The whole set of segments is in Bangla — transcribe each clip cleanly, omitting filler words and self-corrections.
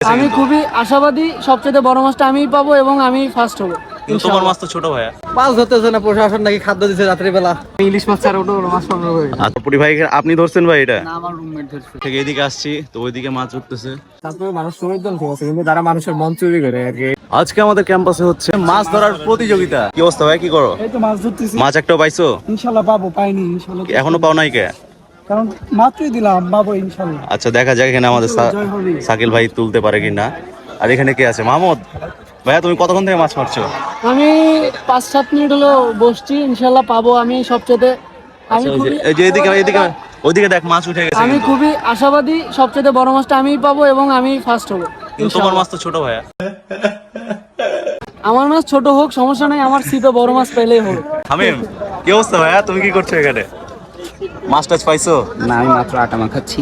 আমি খুবই আশাবাদী সবচেয়ে বড় মাছটা আমিই পাবো এবং আমি ফার্স্ট হবো। তোমার মাছ তো ছোট ভাইয়া। মাছ ধরতেছে না, প্রশাসন নাকি খাদ্য দিচ্ছে রাত্রিবেলা। ইলিশ মাছ ছাড়া ওটা মাছ সংগ্রহ করে। আচ্ছা পুরি ভাই আপনি ধরছেন ভাই এটা? না, আমার রুমমেট ধরছে। থেকে এদিকে আসছি তো ওইদিকে মাছ উঠতেছে। তারপরে মানুষ সময় দল ঠিক আছে, কিন্তু তারা মানুষের মন চুরি করে আর কি। আজকে আমাদের ক্যাম্পাসে হচ্ছে মাছ ধরার প্রতিযোগিতা। কি অবস্থা ভাই, কি করো? এই তো মাছ ধরতেছি, মাছ একটাও পাইছো? ইনশাআল্লাহ পাবো। পাইনি ইনশাআল্লাহ, এখনো পাও নাই কে? কারণ মাত্রই দিলাম, পাবো ইনশাআল্লাহ। আচ্ছা দেখা যাক এখানে আমাদের শাকিল ভাই তুলতে পারে কিনা। আর এখানে কে আছে? মাহমুদ ভাইয়া, তুমি কতক্ষণ থেকে মাছ মারছো? আমি 5-7 মিনিট হলো বসছি, ইনশাআল্লাহ পাবো। আমি সবচেয়ে এই যে এদিকে এদিকে ওইদিকে দেখ মাছ উঠে গেছে। আমি খুবই আশাবাদী সবচেয়ে বড় মাছটা আমিই পাবো এবং আমি ফার্স্ট হবো। তোমার মাছ তো ছোট ভাইয়া। আমার মাছ ছোট হোক সমস্যা নাই, আমার ছিপে বড় মাছ পেলেই হলো। হামিম কি অবস্থা ভাইয়া, তুমি কি করছো এখানে? মাছ টাছ পাইছো? না, আমি মাত্র আটা মাখাচ্ছি।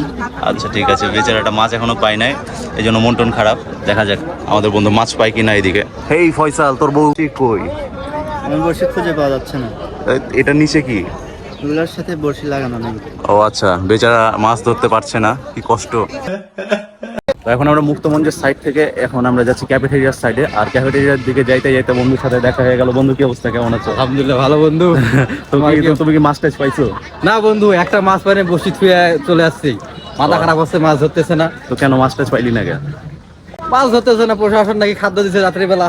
আচ্ছা ঠিক আছে, বেচারাটা মাছ এখনো পাই নাই, এই জন্য মন টন খারাপ। দেখা যাক আমাদের বন্ধু মাছ পায় কিনা এদিকে। হেই ফয়সাল, তোর বউ ঠিক কই? আমি বড়শি খুঁজে পাওয়া যাচ্ছে না। এটা নিচে কি? রুলার সাথে বড়শি লাগানো নেই। ও আচ্ছা, বেচারা মাছ ধরতে পারছে না, কি কষ্ট। তো এখন আমরা মুক্তমঞ্চের সাইড থেকে এখন আমরা যাচ্ছি ক্যাফেটেরিয়ার সাইডে। আর ক্যাফেটেরিয়ার দিকে যাইতে যাইতে বন্ধুর সাথে দেখা হয়ে গেল। বন্ধু কি অবস্থা, কেমন আছো? আলহামদুলিল্লাহ ভালো বন্ধু। তুমি কি মাছ টাছ পাইছো? না বন্ধু, একটা মাছ পাইনি, বড়শি থুয়ে চলে আসছি। মাথা খারাপ হচ্ছে, মাছ ধরতেছে না। তো কেন মাছ টাছ পাইলি না কেন? মাছ ধরতেছে না, প্রশাসন নাকি খাদ্য দিচ্ছে রাত্রিবেলা।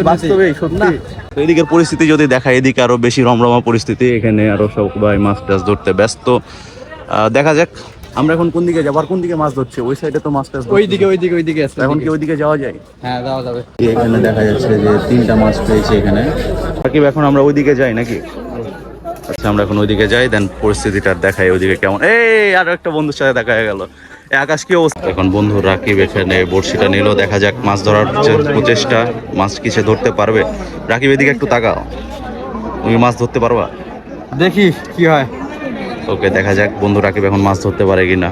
বাস্তবে সত্যি? তো এদিকের পরিস্থিতি যদি দেখা, এদিকে আরো বেশি রমরমা পরিস্থিতি, এখানে আরো সবাই মাছ টাছ ধরতে ব্যস্ত। দেখা যাক আমরা এখন কোন দিকে যাবো, আর কোন দিকে মাছ ধরছে? ওই সাইডে তো মাছ টাছ ধরছে। ওইদিকে আছে। এখন কি ওইদিকে যাওয়া যায়? হ্যাঁ, যাওয়া যাবে। এখানে দেখা যাচ্ছে যে 3টা মাছ পেয়েছে এখানে। সাকিব এখন আমরা ওইদিকে যাই নাকি? আচ্ছা আমরা এখন ওইদিকে যাই, দেন পরিস্থিতিটা দেখাই ওইদিকে কেমন। এই আর একটা বন্ধুর সাথে দেখা হয়ে গেল। আকাশ কি অবস্থা? এখন বন্ধু রাকিব এখানে বড়শিটা নিল, দেখা যাক মাছ ধরার প্রচেষ্টা, মাছ কিসে ধরতে পারবে। রাকিব এদিকে একটু তাকাও, তুমি মাছ ধরতে পারবা? দেখি কি হয়। ওকে, দেখা যাক বন্ধু রাকিব এখন মাছ ধরতে পারে কিনা।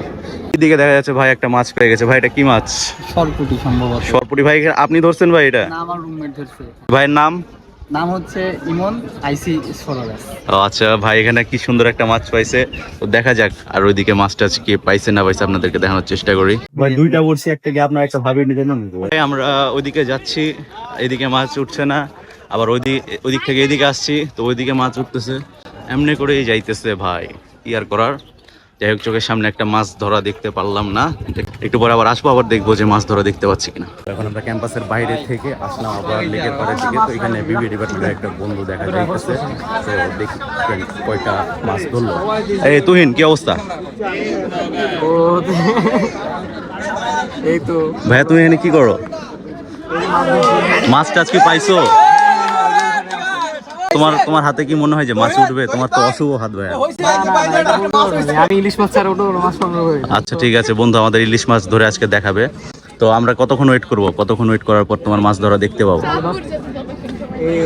এদিকে দেখা যাচ্ছে ভাই একটা মাছ পেয়ে গেছে। ভাই এটা কি মাছ? সরপুটি সম্ভবত। সরপুটি। ভাই আপনি ধরছেন ভাই এটা? না, আমার রুমমেট ধরছে। ভাইয়ের নাম? নাম হচ্ছে ইমন, আইসি সরাস। ও আচ্ছা, ভাই এখানে কি সুন্দর একটা মাছ পাইছে। তো দেখা যাক আর ওইদিকে মাছ টাছ কি পাইছে না পাইছে আপনাদেরকে দেখানোর চেষ্টা করি। ভাই 2টা বলছি, একটা কি আপনার একটা ভাবি নিতে না? আমরা ওইদিকে যাচ্ছি, এদিকে মাছ উঠছে না। আবার ওইদিক থেকে এদিকে আসছি, তো ওইদিকে মাছ উঠতেছে। এমনি করেই যাইতেছে ভাই, কি আর করার। যাই হোক, চোখের সামনে একটা মাছ ধরা দেখতে পারলাম না। একটু পরে আবার আসবো, আবার দেখবো যে মাছ ধরা দেখতে পাচ্ছি কিনা। এখন আমরা ক্যাম্পাসের বাইরে থেকে আসলাম আবার লেকের পাড়ের দিকে। তো এখানে বিবি ডিপার্টমেন্টের একটা বন্ধু দেখা যাইতেছে। তো দেখি কয়টা মাছ ধরলো। এই তুহিন কি অবস্থা? এই তো ভাইয়া তুমি এখানে কি করো? মাছ টাছ কি পাইছো? তোমার হাতে কি মনে হয় যে মাছ উঠবে? তোমার তো অশুভ হাত ভাইয়া। আমি ইলিশ মাছ ছাড়া ওটা মাছ সংগ্রহ করি। আচ্ছা ঠিক আছে বন্ধু, আমাদের ইলিশ মাছ ধরে আজকে দেখাবে। তো আমরা কতক্ষণ ওয়েট করবো? কতক্ষণ ওয়েট করার পর তোমার মাছ ধরা দেখতে পাবো?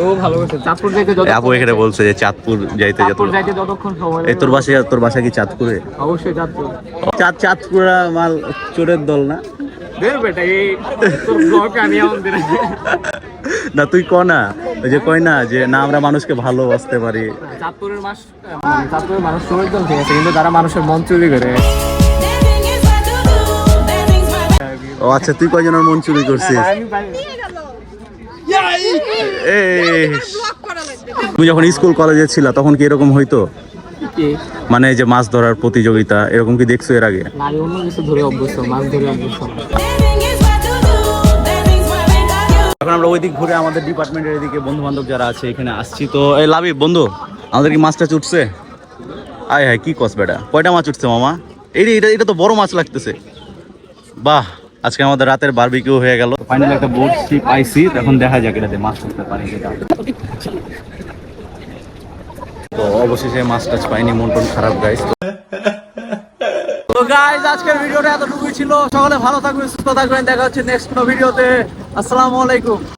ও ভালো করছে। চাঁদপুর যাইতে আপু এখানে বলছে যে চাঁদপুর যাইতে যতক্ষণ সময় এই তোর বাসা কি চাঁদপুরে? অবশ্যই চাঁদপুর। চাঁদপুরা মাল চোরের দল না? না তুই ক না, ওই যে কয় না যে না আমরা মানুষকে ভালোবাসতে পারি। চাঁদপুরের মানুষ সময় দল ঠিক আছে, কিন্তু তারা মানুষের মন চুরি করে। ও আচ্ছা, তুই কয়জনের মন চুরি করছিস? তুমি যখন স্কুল কলেজে ছিলা তখন কি এরকম হইতো? মানে যে মাছ ধরার প্রতিযোগিতা এরকম কি দেখছো এর আগে? অন্য কিছু ধরে অভ্যস্ত, মাছ ধরে অভ্যস্ত। এখন আমরা ওই দিক ঘুরে আমাদের ডিপার্টমেন্টের এদিকে বন্ধু বান্ধব যারা আছে এখানে আসছি। তো এই লাভি বন্ধু, আমাদের কি মাছটা উঠছে? আয় হায় কি কস বেটা, কয়টা মাছ উঠছে মামা? এটা তো বড় মাছ লাগতেছে। বাহ, আজকে আমাদের রাতের বারবিকিউ হয়ে গেল। ফাইনালি একটা বড়শি পাইছি, এখন দেখা যাক এটাতে মাছ ধরতে পারি কিনা। তো অবশেষে মাছ টাছ পাইনি, মন টন খারাপ গাইস। তো গাইস আজকের ভিডিওটা এতটুকুই ছিল। সকলে ভালো থাকবেন, সুস্থ থাকবেন, দেখা হচ্ছে নেক্সট কোনো ভিডিওতে। আসসালামু আলাইকুম।